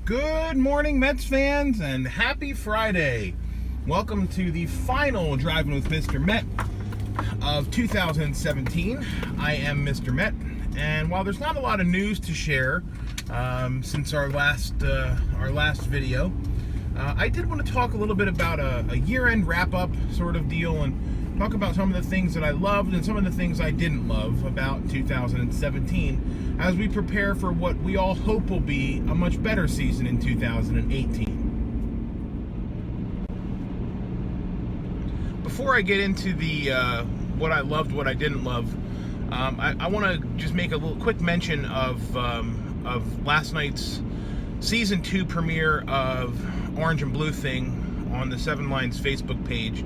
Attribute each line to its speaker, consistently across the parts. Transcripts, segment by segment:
Speaker 1: Good morning, Mets fans, and happy Friday. Welcome to the final Driving with Mr. Met of 2017. I am Mr. Met, and while there's not a lot of news to share since our last video, I did want to talk a little bit about a year-end wrap-up sort of deal and talk about some of the things that I loved and some of the things I didn't love about 2017 as we prepare for what we all hope will be a much better season in 2018. Before I get into the what I loved, what I didn't love, I want to just make a little quick mention of last night's Season 2 premiere of Orange and Blue Thing on the Seven Lines Facebook page.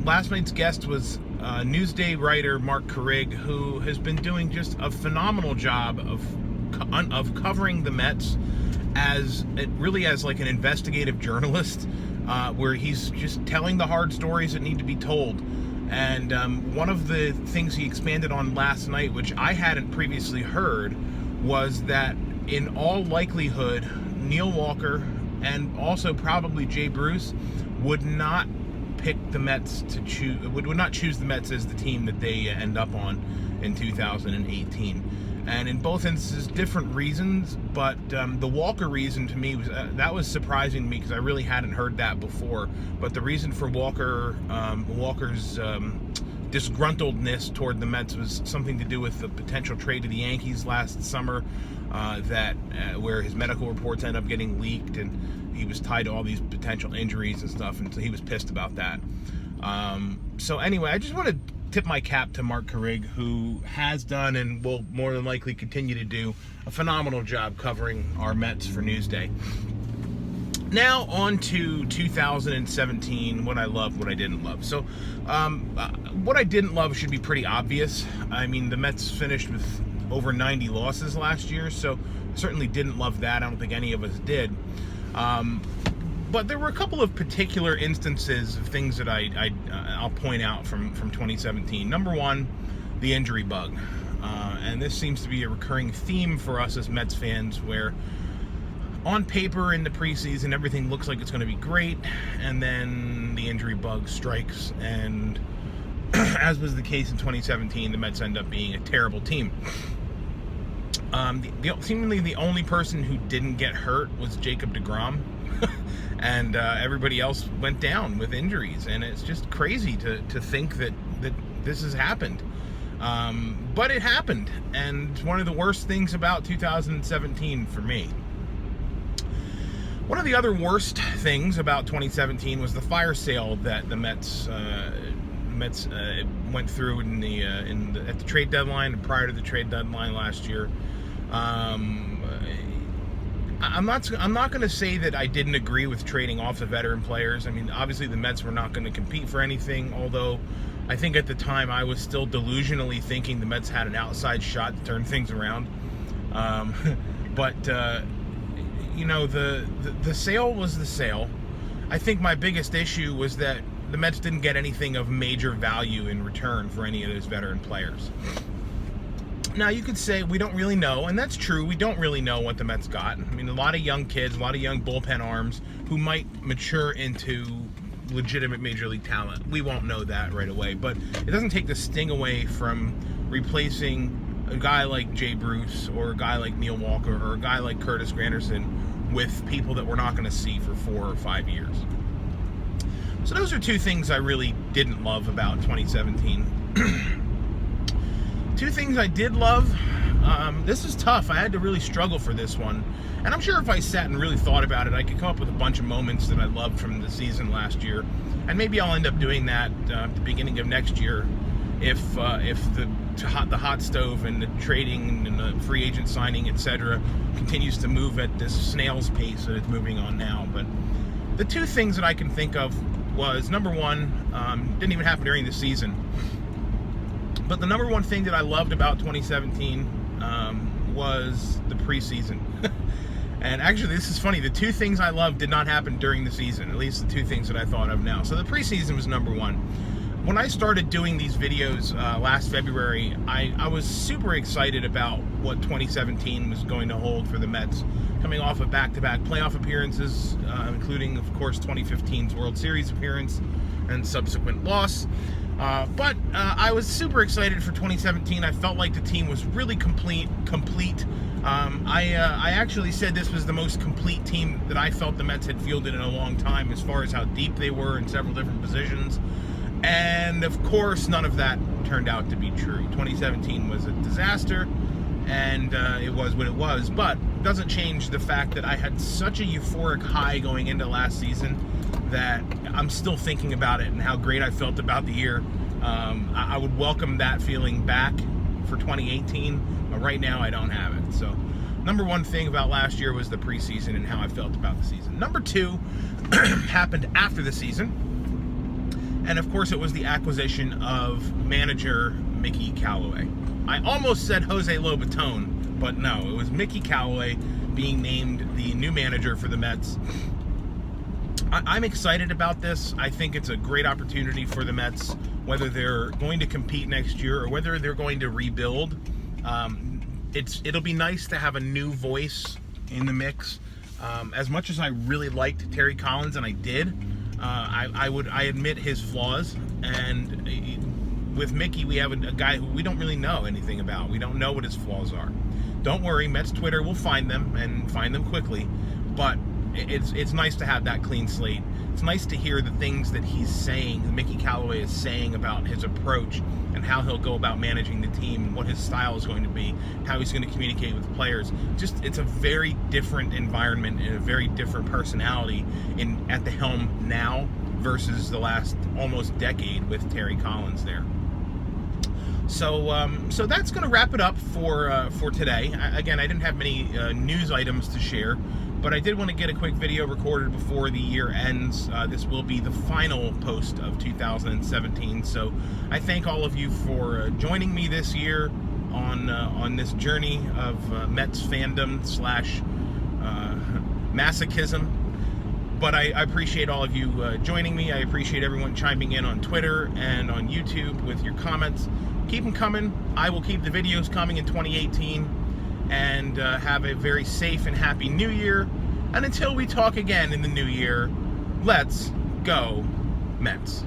Speaker 1: Last night's guest was Newsday writer Marc Carig, who has been doing just a phenomenal job of covering the Mets as like an investigative journalist, where he's just telling the hard stories that need to be told. And one of the things he expanded on last night, which I hadn't previously heard, was that in all likelihood, Neil Walker and also probably Jay Bruce would not pick the Mets to choose, would not choose the Mets as the team that they end up on in 2018. And in both instances, different reasons, but the Walker reason to me was that was surprising to me because I really hadn't heard that before. But the reason for Walker's disgruntledness toward the Mets was something to do with the potential trade to the Yankees last summer, where his medical reports ended up getting leaked and he was tied to all these potential injuries and stuff, and so he was pissed about that. So anyway, I just want to tip my cap to Marc Carig, who has done and will more than likely continue to do a phenomenal job covering our Mets for Newsday. Now on to 2017, what I loved, what I didn't love. So what I didn't love should be pretty obvious. I mean, the Mets finished with over 90 losses last year, so certainly didn't love that. I don't think any of us did. But there were a couple of particular instances of things that I'll point out from 2017. Number one, the injury bug. And this seems to be a recurring theme for us as Mets fans, where on paper in the preseason everything looks like it's going to be great, and then the injury bug strikes, and as was the case in 2017, the Mets end up being a terrible team. Seemingly the only person who didn't get hurt was Jacob deGrom, and everybody else went down with injuries, and it's just crazy to think that this has happened. But it happened, and it's one of the worst things about 2017 for me. One of the other worst things about 2017 was the fire sale that the Mets went through at the trade deadline and prior to the trade deadline last year. I'm not going to say that I didn't agree with trading off the veteran players. I mean, obviously the Mets were not going to compete for anything, although I think at the time I was still delusionally thinking the Mets had an outside shot to turn things around. You know, the sale was the sale. I think my biggest issue was that the Mets didn't get anything of major value in return for any of those veteran players. Now, you could say we don't really know, and that's true. We don't really know what the Mets got. I mean, a lot of young kids, a lot of young bullpen arms who might mature into legitimate major league talent. We won't know that right away, but it doesn't take the sting away from replacing a guy like Jay Bruce or a guy like Neil Walker or a guy like Curtis Granderson with people that we're not going to see for 4 or 5 years. So those are two things I really didn't love about 2017. Two things I did love. This is tough. I had to really struggle for this one. And I'm sure if I sat and really thought about it, I could come up with a bunch of moments that I loved from the season last year. And maybe I'll end up doing that at the beginning of next year if the hot stove and the trading and the free agent signing, etc., continues to move at this snail's pace that it's moving on now. But the two things that I can think of was, number one, didn't even happen during the season, but the number one thing that I loved about 2017 was the preseason. And actually, this is funny. The two things I loved did not happen during the season, at least the two things that I thought of now. So the preseason was number one. when I started doing these videos last February, I was super excited about what 2017 was going to hold for the Mets, coming off of back-to-back playoff appearances, including, of course, 2015's World Series appearance and subsequent loss. But I was super excited for 2017. I felt like the team was really complete. I actually said this was the most complete team that I felt the Mets had fielded in a long time, as far as how deep they were in several different positions. And of course, none of that turned out to be true. 2017 was a disaster, and it was what it was. But it doesn't change the fact that I had such a euphoric high going into last season that I'm still thinking about it and how great I felt about the year. I would welcome that feeling back for 2018, but right now I don't have it. So, number one thing about last year was the preseason and how I felt about the season. Number two happened after the season, and of course it was the acquisition of manager Mickey Callaway. I almost said Jose Lobaton, but no, it was Mickey Callaway being named the new manager for the Mets. I'm excited about this. I think it's a great opportunity for the Mets, whether they're going to compete next year or whether they're going to rebuild. It'll be nice to have a new voice in the mix. As much as I really liked Terry Collins, and I did, I admit his flaws. And with Mickey, we have a guy who we don't really know anything about. We don't know what his flaws are. Don't worry, Mets Twitter will find them, and find them quickly. But it's nice to have that clean slate. It's nice to hear the things that he's saying, that Mickey Callaway is saying about his approach and how he'll go about managing the team and what his style is going to be, how he's going to communicate with players. Just, it's a very different environment and a very different personality at the helm now versus the last almost decade with Terry Collins there. So that's going to wrap it up for today. Again, I didn't have many news items to share, but I did want to get a quick video recorded before the year ends. This will be the final post of 2017. So I thank all of you for joining me this year on this journey of Mets fandom / masochism. But I appreciate all of you joining me. I appreciate everyone chiming in on Twitter and on YouTube with your comments. Keep them coming. I will keep the videos coming in 2018. And have a very safe and happy new year. And until we talk again in the new year, let's go Mets.